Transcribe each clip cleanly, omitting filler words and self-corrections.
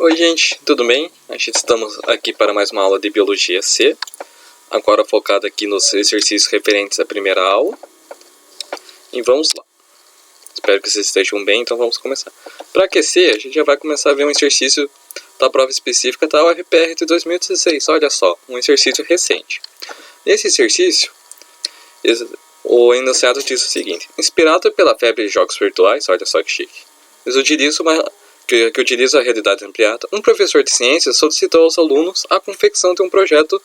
Oi gente, tudo bem? Estamos aqui para mais uma aula de Biologia C, agora focada aqui nos exercícios referentes à primeira aula. E vamos lá. Espero que vocês estejam bem, então vamos começar. Para aquecer, a gente já vai começar a ver um exercício da prova específica da UFPR de 2016. Olha só, um exercício recente. Nesse exercício, o enunciado diz o seguinte: inspirado pela febre de jogos virtuais, olha só que chique, que utiliza a realidade ampliada, um professor de ciências solicitou aos alunos a confecção de um projeto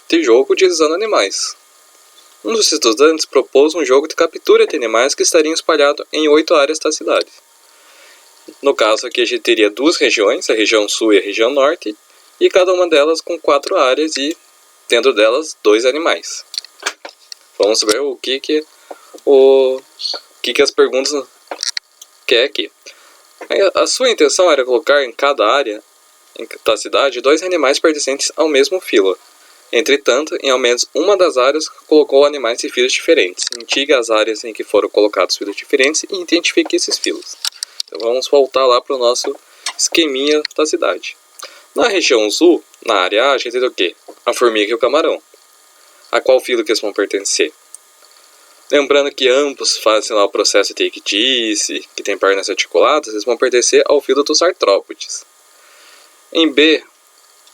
de jogo utilizando animais. Um dos estudantes propôs um jogo de captura de animais que estariam espalhados em 8 áreas da cidade. No caso aqui a gente teria duas regiões, a região sul e a região norte, e cada uma delas com 4 áreas e dentro delas 2 animais. Vamos ver o que as perguntas quer aqui. A sua intenção era colocar em cada área da cidade 2 animais pertencentes ao mesmo filo. Entretanto, em ao menos uma das áreas colocou animais de filos diferentes. Indique as áreas em que foram colocados filos diferentes e identifique esses filos. Então vamos voltar lá para o nosso esqueminha da cidade. Na região sul, na área A, a gente tem o quê? A formiga e o camarão. A qual filo que eles vão pertencer? Lembrando que ambos fazem lá o processo de ictise, que tem pernas articuladas, eles vão pertencer ao filo dos artrópodes. Em B,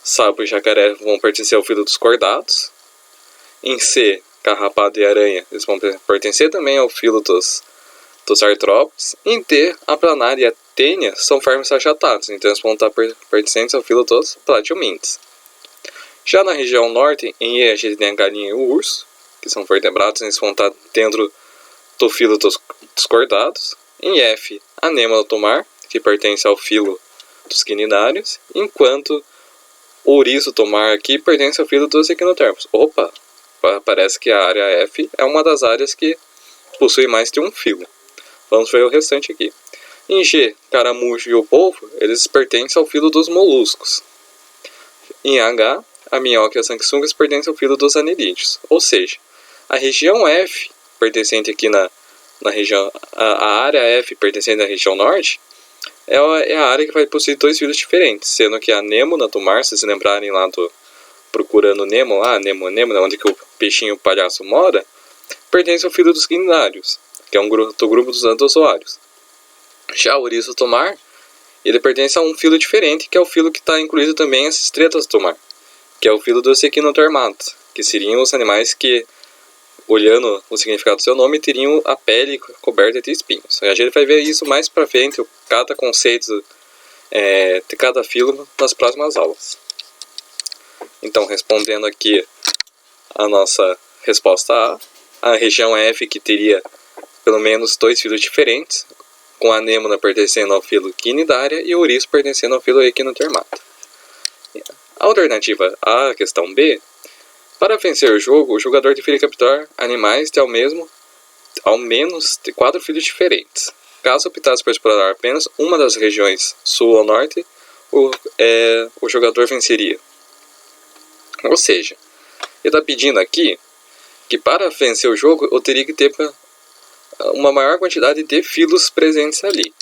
sapo e jacaré vão pertencer ao filo dos cordados. Em C, carrapato e aranha, eles vão pertencer também ao filo dos artrópodes. Em D, a planária e a tênia são vermes achatados, então eles vão estar pertencentes ao filo dos plateumintes. Já na região norte, em E, a gente tem a galinha e o urso, que são vertebrados, eles vão estar dentro do filo dos cordados. Em F, a anêmona do mar, que pertence ao filo dos quinidários, enquanto o ouriço do mar aqui pertence ao filo dos equinotermos. Opa, parece que a área F é uma das áreas que possui mais de um filo. Vamos ver o restante aqui. Em G, caramujo e o polvo, eles pertencem ao filo dos moluscos. Em H, a minhoca e as sanguessugas pertencem ao filo dos anelídeos. Ou seja, a região F, pertencente aqui na região, a área F pertencente à região norte, é a área que vai possuir 2 filos diferentes, sendo que a anêmona do mar, se vocês lembrarem lá do Procurando Nemo, lá, Anêmona, onde que o peixinho palhaço mora, pertence ao filo dos quinidários, que é do grupo dos anthozoários. Já o ouriço do mar, ele pertence a um filo diferente, que é o filo que está incluído também as estrelas do mar, que é o filo dos equinodermatos, que seriam os animais que, olhando o significado do seu nome, teriam a pele coberta de espinhos. A gente vai ver isso mais pra frente, cada conceito de cada filo nas próximas aulas. Então, respondendo aqui a nossa resposta A região F que teria pelo menos 2 filos diferentes, com a anêmona pertencendo ao filo quinidária e o ouriço pertencendo ao filo equinodermata. A alternativa A, questão B, para vencer o jogo, o jogador deveria capturar animais de ao menos 4 filos diferentes. Caso optasse por explorar apenas uma das regiões sul ou norte, o jogador venceria. Ou seja, ele está pedindo aqui que para vencer o jogo eu teria que ter uma maior quantidade de filos presentes ali.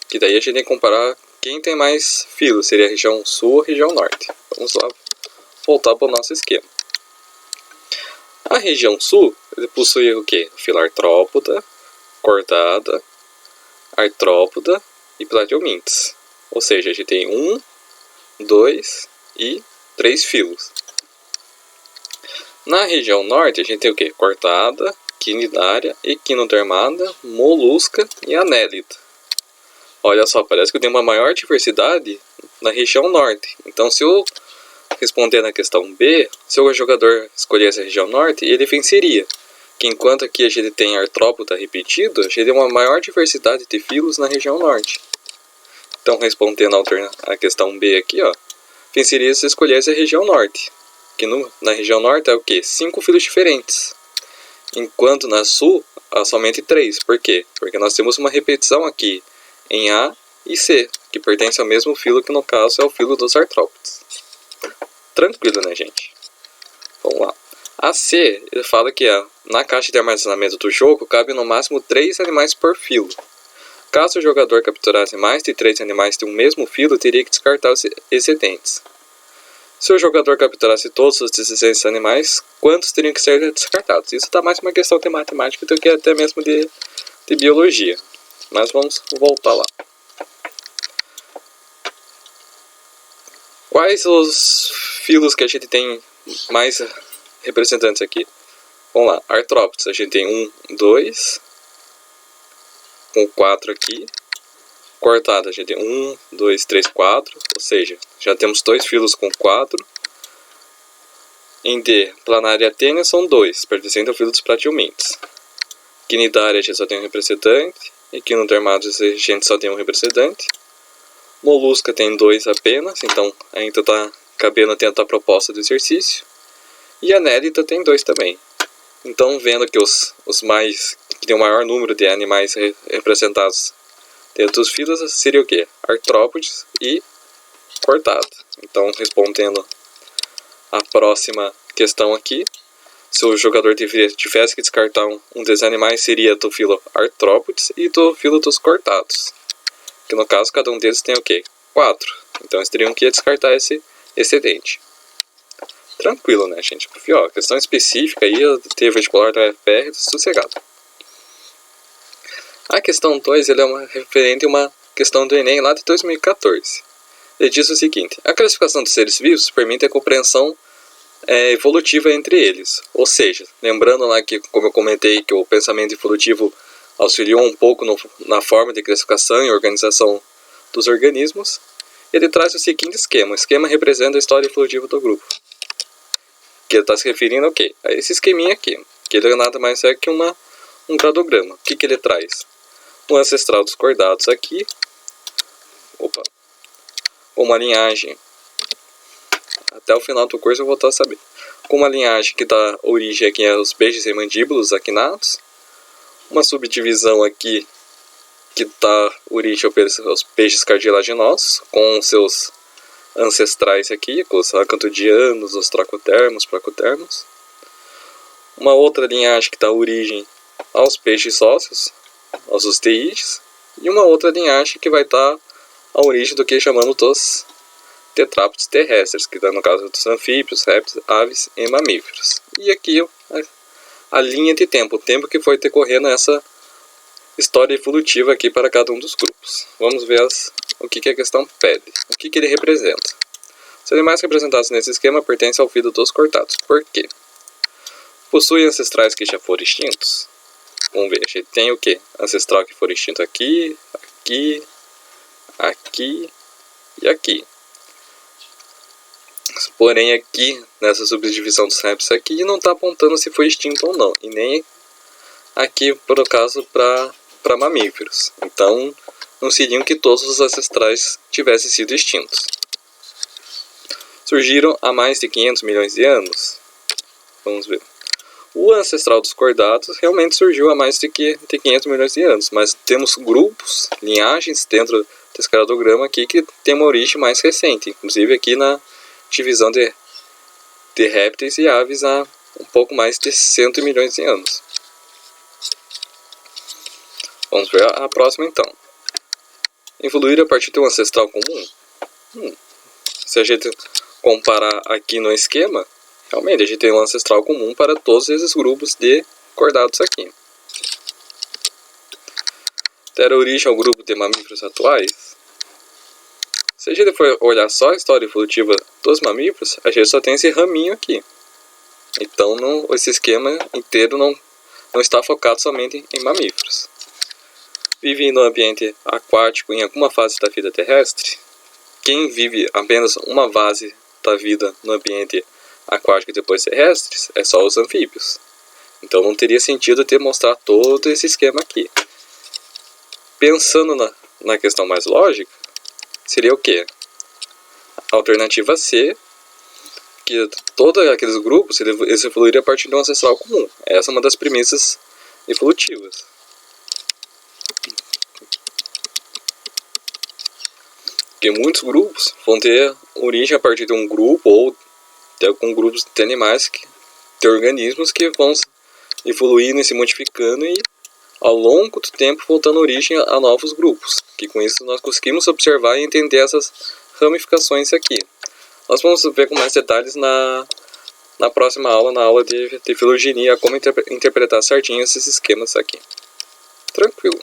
Que daí a gente tem que comparar quem tem mais filos, seria a região sul ou a região norte. Vamos lá voltar para o nosso esquema. A região sul ele possui o quê? Filo artrópoda, cordada, artrópoda e plateumintes. Ou seja, a gente tem 1, 2 e 3 filos. Na região norte a gente tem o quê? Cordada, quinidária, equinodermata, molusca e anélida. Olha só, parece que eu tenho uma maior diversidade na região norte. Então, se eu responder na questão B, se o jogador escolhesse a região norte, ele venceria. Que enquanto aqui a gente tem artrópoda repetido, a gente tem uma maior diversidade de filos na região norte. Então, respondendo a questão B aqui, ó, venceria se escolhesse a região norte. Que na região norte é o quê? 5 filos diferentes. Enquanto na sul, há somente 3. Por quê? Porque nós temos uma repetição aqui em A e C, que pertence ao mesmo filo, que no caso é o filo dos artrópodes. Tranquilo, né, gente? Vamos lá. A C, ele fala que na caixa de armazenamento do jogo cabe no máximo 3 animais por filo. Caso o jogador capturasse mais de 3 animais de um mesmo filo, teria que descartar os excedentes. Se o jogador capturasse todos os 16 animais, quantos teriam que ser descartados? Isso está mais uma questão de matemática do que até mesmo de biologia. Mas vamos voltar lá. Quais os filos que a gente tem mais representantes aqui? Vamos lá, artrópodes, a gente tem 1, 2, com 4 aqui. Cortada, a gente tem 1, 2, 3, 4, ou seja, já temos 2 filos com 4. Em D, planária tênia são 2, pertencendo ao filo dos plateomintes. Quinidária a gente só tem um representante, equinodermados a gente só tem um representante. Molusca tem 2 apenas, então ainda está cabendo dentro da proposta do exercício. E a anélita tem 2 também. Então, vendo que os mais que tem o maior número de animais representados dentro dos filos seria o que? Artrópodes e cortado. Então, respondendo a próxima questão aqui, se o jogador tivesse que descartar um desses animais, seria do filo artrópodes e do filo dos cortados. Que no caso, cada um deles tem o quê? 4. Então, eles teriam que descartar esse excedente. Tranquilo, né, gente? Porque, ó, questão específica aí, ter vestibular da UFR, sossegado. A questão 2, ele é referente a uma questão do Enem lá de 2014. Ele diz o seguinte: a classificação dos seres vivos permite a compreensão evolutiva entre eles. Ou seja, lembrando lá que, como eu comentei, que o pensamento evolutivo auxiliou um pouco na forma de classificação e organização dos organismos, ele traz o seguinte esquema. O esquema representa a história evolutiva do grupo. Que ele está se referindo ao quê? A esse esqueminha aqui. Que ele nada mais é que um cladograma. O que ele traz? O ancestral dos cordados aqui. Uma linhagem. Até o final do curso eu vou voltar a saber. Com uma linhagem que dá origem aqui aos peixes e mandíbulos aquinados. Uma subdivisão aqui que dá origem aos peixes cartilaginosos, com seus ancestrais aqui, com os acantodianos, os tracodermos, placodermos. Uma outra linhagem que dá origem aos peixes ósseos, aos osteídeos. E uma outra linhagem que vai dar a origem do que chamamos dos tetrápodes terrestres, que dá no caso dos anfíbios, répteis, aves e mamíferos. E aqui a linha de tempo, o tempo que foi decorrendo essa história evolutiva aqui para cada um dos grupos. Vamos ver o que a questão pede, o que ele representa. Os animais representados nesse esquema pertencem ao filo dos cortados. Por quê? Possuem ancestrais que já foram extintos? Vamos ver, a gente tem o que? Ancestral que foram extinto aqui, aqui, aqui e aqui. Porém aqui, nessa subdivisão dos répteis aqui, não está apontando se foi extinto ou não. E nem aqui, por caso, para mamíferos. Então, não seriam que todos os ancestrais tivessem sido extintos. Surgiram há mais de 500 milhões de anos? Vamos ver. O ancestral dos cordados realmente surgiu há mais de 500 milhões de anos. Mas temos grupos, linhagens dentro desse cladograma aqui que tem uma origem mais recente. Inclusive aqui na divisão de répteis e aves há um pouco mais de 100 milhões de anos. Vamos ver a próxima então. Evoluir a partir de um ancestral comum? Se a gente comparar aqui no esquema, realmente a gente tem um ancestral comum para todos esses grupos de cordados aqui. Ter origem ao grupo de mamíferos atuais? Se a gente for olhar só a história evolutiva dos mamíferos, a gente só tem esse raminho aqui. Então esse esquema inteiro não está focado somente em mamíferos. Vive no ambiente aquático em alguma fase da vida terrestre? Quem vive apenas uma fase da vida no ambiente aquático e depois terrestres é só os anfíbios. Então não teria sentido ter mostrado todo esse esquema aqui. Pensando na questão mais lógica, seria o quê? Alternativa C, que todos aqueles grupos eles evoluíram a partir de um ancestral comum. Essa é uma das premissas evolutivas. Porque muitos grupos vão ter origem a partir de um grupo ou de algum grupo de animais, de organismos que vão evoluindo e se modificando e ao longo do tempo voltando origem a novos grupos, que com isso nós conseguimos observar e entender essas ramificações aqui. Nós vamos ver com mais detalhes na próxima aula, na aula de filogenia, como interpretar certinho esses esquemas aqui. Tranquilo.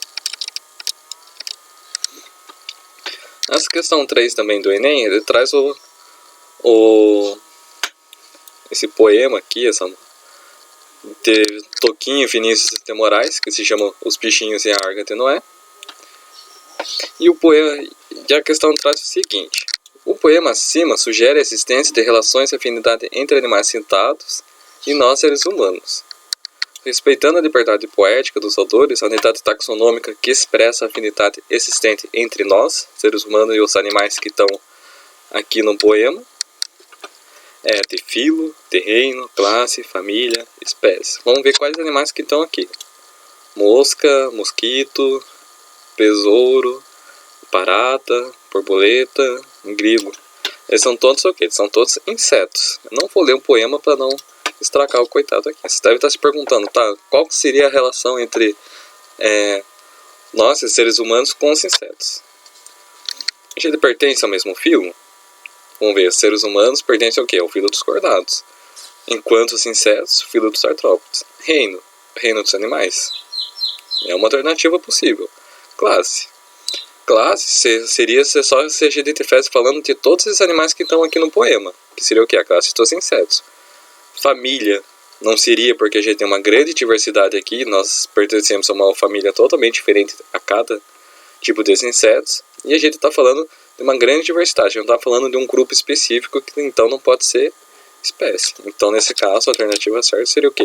Essa questão 3 também do Enem, ele traz esse poema aqui, de Toquinho, Vinícius de Moraes, que se chama Os Bichinhos e a Arca de Noé. E a questão traz o seguinte: o poema acima sugere a existência de relações e afinidade entre animais citados e nós, seres humanos. Respeitando a liberdade poética dos autores, a unidade taxonômica que expressa a afinidade existente entre nós, seres humanos, e os animais que estão aqui no poema, é de filo, de reino, classe, família, espécie. Vamos ver quais animais que estão aqui. Mosca, mosquito, besouro, barata, borboleta, grilo. Eles são todos o quê? Eles são todos insetos. Eu não vou ler um poema para não estragar o coitado aqui. Você deve estar se perguntando, tá? Qual seria a relação entre nós, seres humanos, com os insetos? A gente pertence ao mesmo filo? Vamos ver, os seres humanos pertencem ao quê? Ao filo dos cordados. Enquanto os insetos, o filo dos artrópodes. Reino dos animais. É uma alternativa possível. Classe seria só se a gente estivesse falando de todos esses animais que estão aqui no poema. Que seria o quê? A classe dos insetos. Família não seria, porque a gente tem uma grande diversidade aqui. Nós pertencemos a uma família totalmente diferente a cada tipo desses insetos. E a gente está falando de uma grande diversidade. A gente não está falando de um grupo específico que então não pode ser espécie. Então, nesse caso, a alternativa certa seria o quê?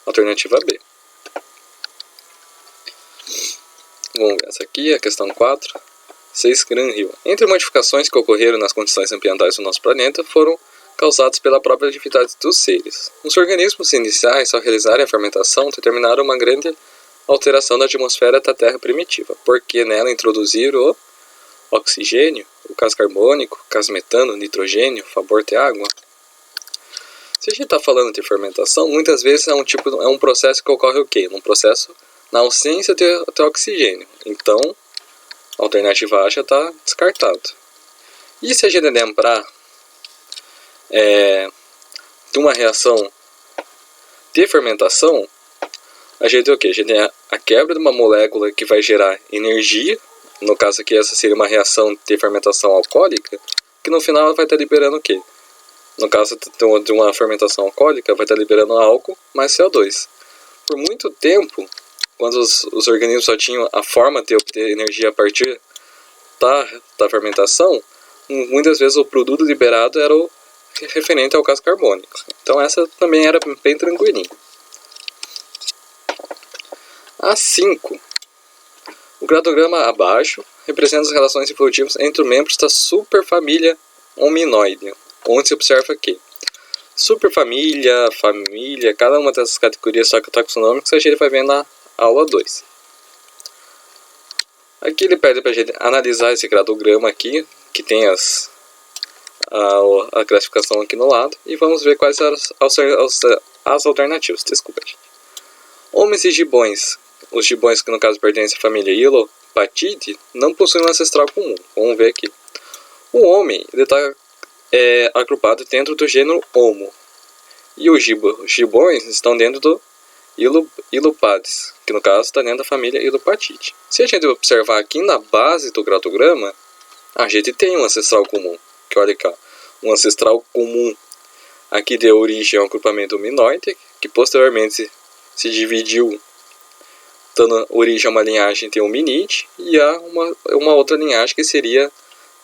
Alternativa B. Vamos ver essa aqui, a questão 4. 6 Gran Rio. Entre modificações que ocorreram nas condições ambientais do nosso planeta foram causadas pela própria atividade dos seres. Os organismos iniciais, ao realizarem a fermentação, determinaram uma grande alteração da atmosfera da Terra primitiva, porque nela introduziram o oxigênio, o gás carbônico, gás metano, nitrogênio, vapor de água. Se a gente está falando de fermentação, muitas vezes é um processo que ocorre o quê? Um processo na ausência de oxigênio. Então, a alternativa A já está descartado. E se a gente lembrar de uma reação de fermentação, a gente tem o quê? A gente tem a quebra de uma molécula que vai gerar energia. No caso aqui, essa seria uma reação de fermentação alcoólica, que no final ela vai estar liberando o quê? No caso de uma fermentação alcoólica, vai estar liberando álcool mais CO2. Por muito tempo, quando os organismos só tinham a forma de obter energia a partir da fermentação, muitas vezes o produto liberado era o referente ao gás carbônico. Então essa também era bem tranquilinha. A 5. O gradograma abaixo representa as relações evolutivas entre os membros da superfamília Hominoidea, onde se observa que superfamília, família, cada uma dessas categorias taxonômicas a gente vai ver na aula 2. Aqui ele pede para a gente analisar esse gradograma aqui, que tem a classificação aqui no lado, e vamos ver quais são as alternativas. Desculpa, gente. Homens e gibões. Os gibões, que no caso pertencem à família Hylopatidae, não possuem um ancestral comum. Vamos ver aqui. O homem está agrupado dentro do gênero Homo. E os gibões estão dentro do Hylopades, que no caso está dentro da família Hylopatidae. Se a gente observar aqui na base do gradograma, a gente tem um ancestral comum. Que olha cá, um ancestral comum aqui deu origem ao agrupamento Hominoidea, que posteriormente se dividiu, dando origem a uma linhagem de Hominide e a uma outra linhagem que seria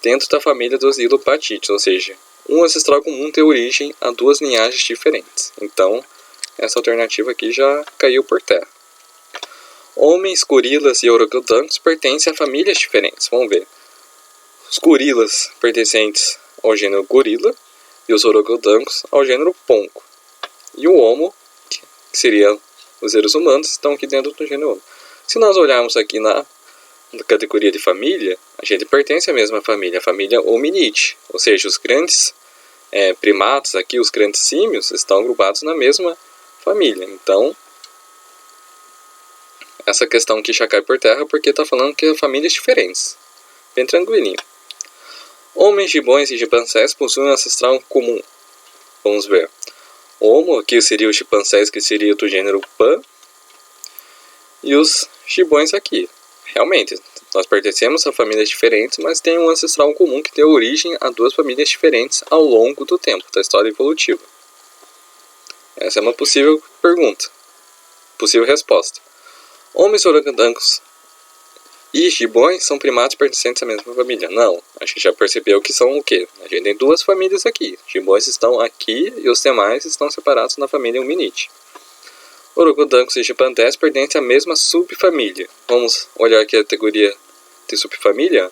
dentro da família dos Hylopatidae, ou seja, um ancestral comum tem origem a duas linhagens diferentes. Então, essa alternativa aqui já caiu por terra. Homens, gorilas e orangotangos pertencem a famílias diferentes. Vamos ver. Os gorilas pertencentes ao gênero gorila e os orangotangos ao gênero pongo. E o Homo, que seria os seres humanos, estão aqui dentro do gênero Homo. Se nós olharmos aqui na categoria de família, a gente pertence à mesma família, a família Hominide. Ou seja, os grandes primatas aqui, os grandes símios, estão agrupados na mesma família. Então, essa questão que já cai por terra porque está falando que famílias diferentes. Bem tranquilinho. Homens, gibões e chimpanzés possuem um ancestral comum. Vamos ver. Homo, aqui seria os chimpanzés, que seria do gênero Pan. E os gibões aqui. Realmente, nós pertencemos a famílias diferentes, mas tem um ancestral comum que deu origem a duas famílias diferentes ao longo do tempo da história evolutiva. Essa é uma possível pergunta. Possível resposta. Homens orangotangos e gibões são primatas pertencentes à mesma família? Não. A gente já percebeu que são o quê? A gente tem duas famílias aqui. Gibões estão aqui e os demais estão separados na família hominide. Orangotangos e chimpanzés pertencem à mesma subfamília. Vamos olhar aqui a categoria de subfamília.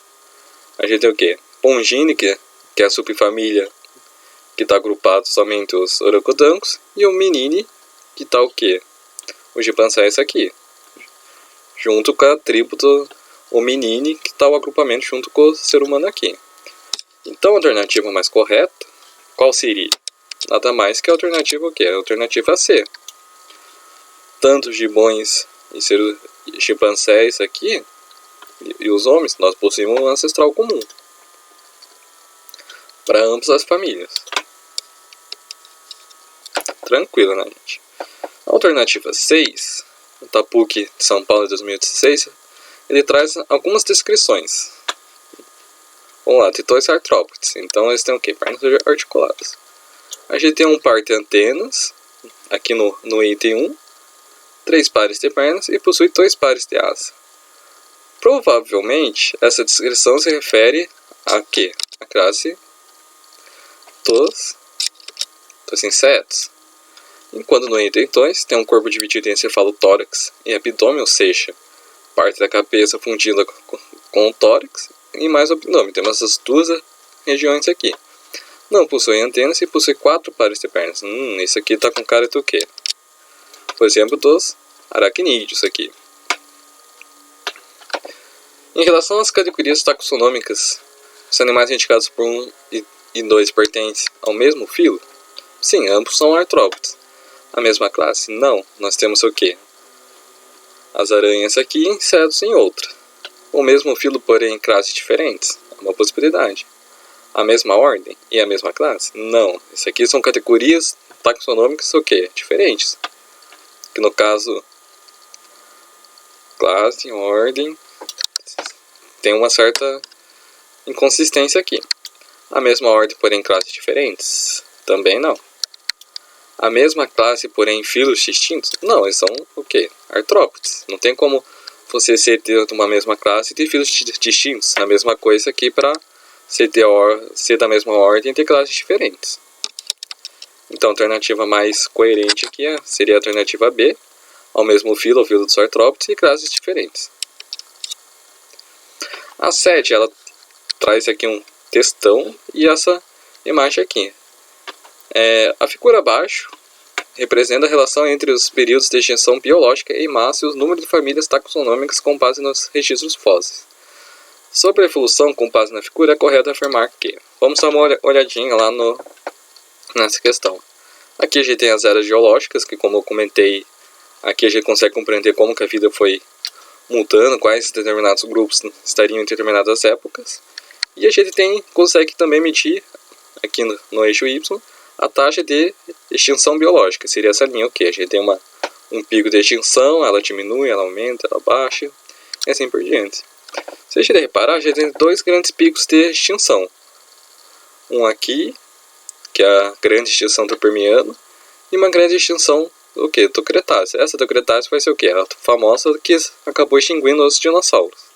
A gente tem o quê? Pongine, que é a subfamília que está agrupado somente os orangotangos. E o Hominine, que está o quê? Os chimpanzés aqui. Junto com a tribo do Hominine, que está o agrupamento junto com o ser humano aqui. Então a alternativa mais correta, qual seria? Nada mais que a alternativa o quê? A alternativa C. Tanto os gibões e chimpanzés aqui, e os homens, nós possuímos um ancestral comum. Para ambas as famílias. Tranquilo, né, gente? A alternativa 6, o Tapuki de São Paulo de 2016, ele traz algumas descrições. Vamos lá, titões artrópodes. Então eles têm o quê? Pernas articuladas. A gente tem um par de antenas, aqui no item 1, 3 pares de pernas e possui 2 pares de asa. Provavelmente, essa descrição se refere a quê? A classe dos insetos. Enquanto no item 2 tem um corpo dividido em encefalotórax e abdômen, ou seja, parte da cabeça fundida com o tórax e mais o abdômen. Temos essas duas regiões aqui. Não possui antenas e possui 4 pares de pernas. Isso aqui está com cara do quê? Por exemplo, dos aracnídeos aqui. Em relação às categorias taxonômicas, os animais indicados por 1 e 2 pertencem ao mesmo filo? Sim, ambos são artrópodes. A mesma classe? Não. Nós temos o quê? As aranhas aqui e insetos em outra. O mesmo filo, porém em classes diferentes? É uma possibilidade. A mesma ordem e a mesma classe? Não. Isso aqui são categorias taxonômicas o quê? Diferentes. Que no caso, classe, ordem, tem uma certa inconsistência aqui. A mesma ordem, porém classes diferentes? Também não. A mesma classe, porém filos distintos? Não, eles são o quê? Artrópodes. Não tem como você ser de uma mesma classe e ter filos distintos. A mesma coisa aqui para ser da mesma ordem e ter classes diferentes. Então a alternativa mais coerente aqui seria a alternativa B. Ao mesmo filo, o filo dos artrópodes e classes diferentes. A 7, ela traz aqui um textão e essa imagem aqui. A figura abaixo representa a relação entre os períodos de extinção biológica em massa e os números de famílias taxonômicas com base nos registros fósseis. Sobre a evolução com base na figura, é correto afirmar que... Vamos dar uma olhadinha lá nessa questão. Aqui a gente tem as eras geológicas, que como eu comentei, aqui a gente consegue compreender como que a vida foi mudando, quais determinados grupos estariam em determinadas épocas. E a gente consegue também medir, aqui no eixo Y, a taxa de extinção biológica. Seria essa linha, ok? A gente tem um pico de extinção, ela diminui, ela aumenta, ela baixa, e assim por diante. Se a gente reparar, a gente tem 2 grandes picos de extinção. Um aqui, que é a grande extinção do Permiano, e uma grande extinção do quê? Do Cretáceo. Essa do Cretáceo vai ser o quê? A famosa que acabou extinguindo os dinossauros.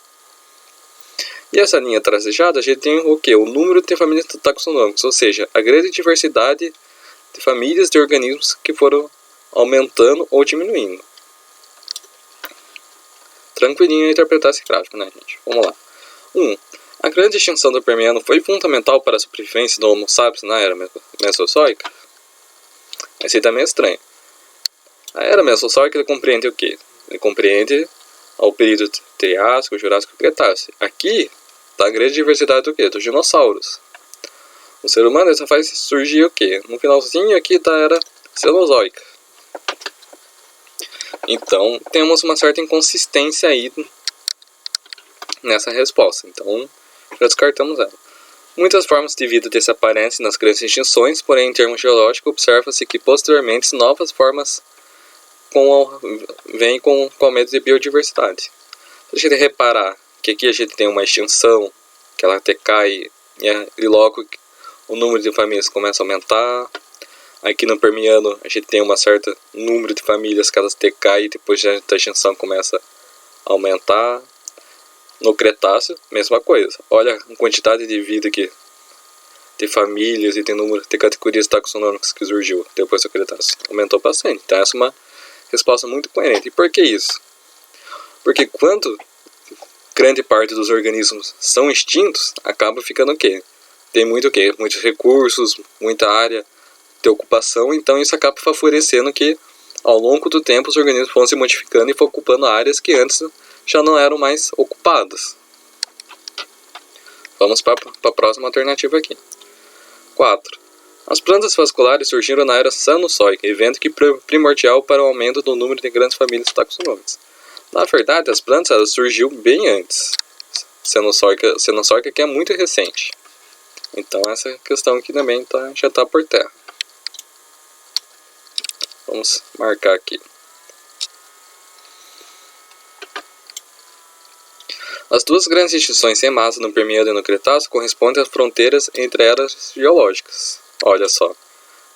E essa linha tracejada, a gente tem o quê? O número de famílias taxonômicas, ou seja, a grande diversidade de famílias de organismos que foram aumentando ou diminuindo. Tranquilinho interpretar esse gráfico, né, gente? Vamos lá. 1. A grande extinção do Permiano foi fundamental para a sobrevivência do Homo sapiens na era Mesozoica? Esse aí também é estranho. A era Mesozoica ele compreende o quê? Ele compreende o período Triássico, Jurássico e Cretáceo. Aqui está a grande diversidade do quê? Dos dinossauros. O ser humano só faz surgir o quê? No finalzinho aqui da era Cenozoica. Então, temos uma certa inconsistência aí nessa resposta. Então, já descartamos ela. Muitas formas de vida desaparecem nas grandes extinções, porém, em termos geológicos, observa-se que, posteriormente, novas formas vêm com o aumento de biodiversidade. Se a gente reparar que aqui a gente tem uma extinção, que ela até cai, e logo o número de famílias começa a aumentar. Aqui no Permiano a gente tem um certo número de famílias que elas decaem e depois da extinção começa a aumentar. No Cretáceo, mesma coisa. Olha a quantidade de vida aqui, de famílias e de número de categorias taxonômicas que surgiu depois do Cretáceo. Aumentou bastante. Então essa é uma resposta muito coerente. E por que isso? Porque quando grande parte dos organismos são extintos, acaba ficando o quê? Tem muito o quê? Muitos recursos, muita área de ocupação, então isso acaba favorecendo que ao longo do tempo os organismos vão se modificando e vão ocupando áreas que antes já não eram mais ocupadas. Vamos para a próxima alternativa aqui. 4. As plantas vasculares surgiram na era Cenozoica, evento que primordial para o aumento do número de grandes famílias taxonômicas. Na verdade, as plantas elas surgiu bem antes. Cenozoica que é muito recente. Então essa questão aqui também já está por terra. Vamos marcar aqui. As duas grandes extinções em massa no Permiano e no Cretáceo correspondem às fronteiras entre eras geológicas. Olha só,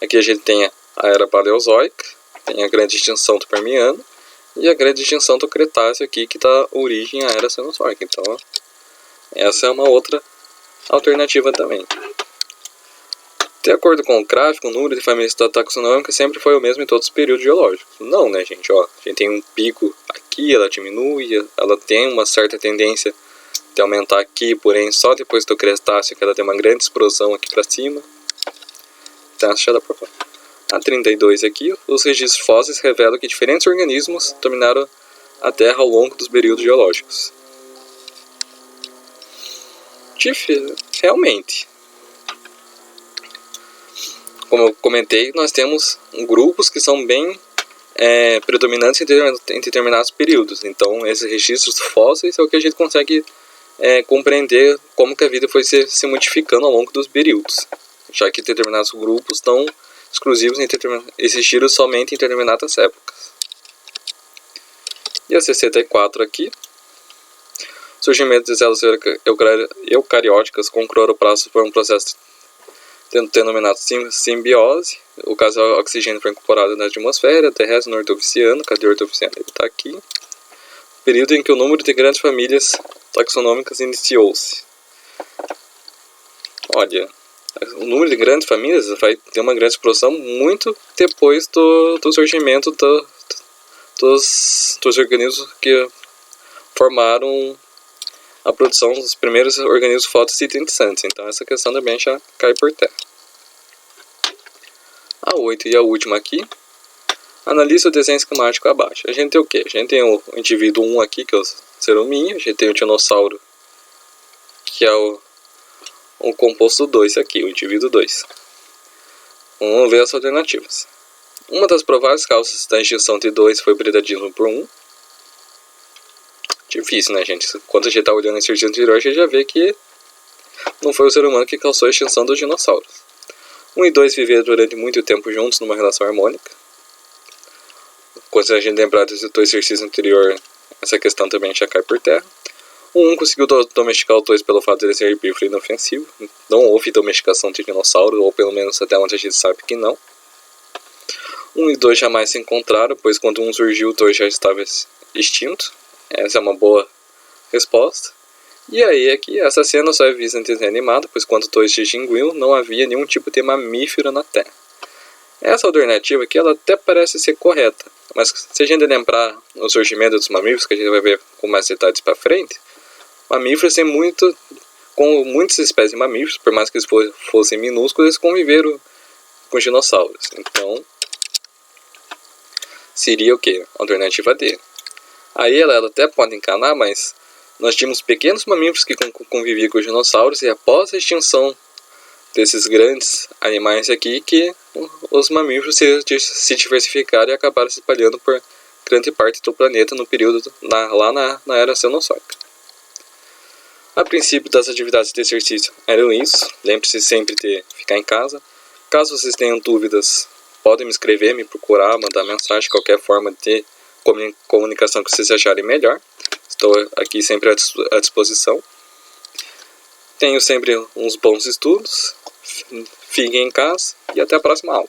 aqui a gente tem a era Paleozoica, tem a grande extinção do Permiano e a grande extinção do Cretáceo aqui que dá origem à era Cenozoica. Então, essa é uma outra alternativa também. De acordo com o gráfico, o número de famílias taxonômicas sempre foi o mesmo em todos os períodos geológicos. Não, né, gente? Ó, a gente tem um pico aqui, ela diminui, ela tem uma certa tendência de aumentar aqui, porém só depois do Cretáceo que ela tem uma grande explosão aqui para cima. Então, essa já dá pra falar. A 32 aqui, os registros fósseis revelam que diferentes organismos dominaram a Terra ao longo dos períodos geológicos. Realmente. Como eu comentei, nós temos grupos que são bem predominantes em determinados períodos. Então, esses registros fósseis é o que a gente consegue compreender como que a vida foi se modificando ao longo dos períodos. Já que determinados grupos estão exclusivos existiram somente em determinadas épocas. E a 64 aqui. Surgimento de células eucarióticas com cloroplastos por um processo denominado simbiose. O caso do oxigênio foi incorporado na atmosfera terrestre no Ordovíciano. Cadê o Ordovíciano? Ele está aqui. O período em que o número de grandes famílias taxonômicas iniciou-se. Olha, o número de grandes famílias vai ter uma grande explosão muito depois do surgimento dos organismos que formaram a produção dos primeiros organismos fotossintetizantes. Então essa questão também já cai por terra. A 8 e a última aqui. Analise o desenho esquemático abaixo. A gente tem o quê? A gente tem o indivíduo 1 aqui, que é o ser hominho. A gente tem o dinossauro, que é o composto 2 aqui, o indivíduo 2. Vamos ver as alternativas. Uma das prováveis causas da extinção de 2 foi o predadismo por 1. Difícil, né, gente? Quando a gente está olhando esse registro anterior, a gente já vê que não foi o ser humano que causou a extinção dos dinossauros. 1 e 2 viveram durante muito tempo juntos numa relação harmônica. Quando a gente lembrar do exercício anterior, essa questão também já cai por terra. O 1 conseguiu domesticar o 2 pelo fato de ele ser herbívoro e inofensivo. Não houve domesticação de dinossauro, ou pelo menos até onde a gente sabe que não. 1 e 2 jamais se encontraram, pois quando 1 surgiu, o 2 já estava extinto. Essa é uma boa resposta. E aí aqui, essa cena só é vista em desenho animado, pois quando 2 se extinguiu, não havia nenhum tipo de mamífero na Terra. Essa alternativa aqui, ela até parece ser correta, mas se a gente lembrar o surgimento dos mamíferos, que a gente vai ver com mais detalhes para frente, mamíferos tem com muitas espécies de mamíferos, por mais que eles fossem minúsculos, eles conviveram com dinossauros. Então, seria o quê? Alternativa D. Aí ela até pode encanar, mas nós tínhamos pequenos mamíferos que conviviam com os dinossauros, e após a extinção desses grandes animais aqui, que os mamíferos se diversificaram e acabaram se espalhando por grande parte do planeta no período lá na Era Cenozoica. A princípio, das atividades de exercício eram isso. Lembre-se sempre de ficar em casa. Caso vocês tenham dúvidas, podem me escrever, me procurar, mandar mensagem, qualquer forma de comunicação que vocês acharem melhor. Estou aqui sempre à disposição. Tenho sempre uns bons estudos. Fiquem em casa e até a próxima aula.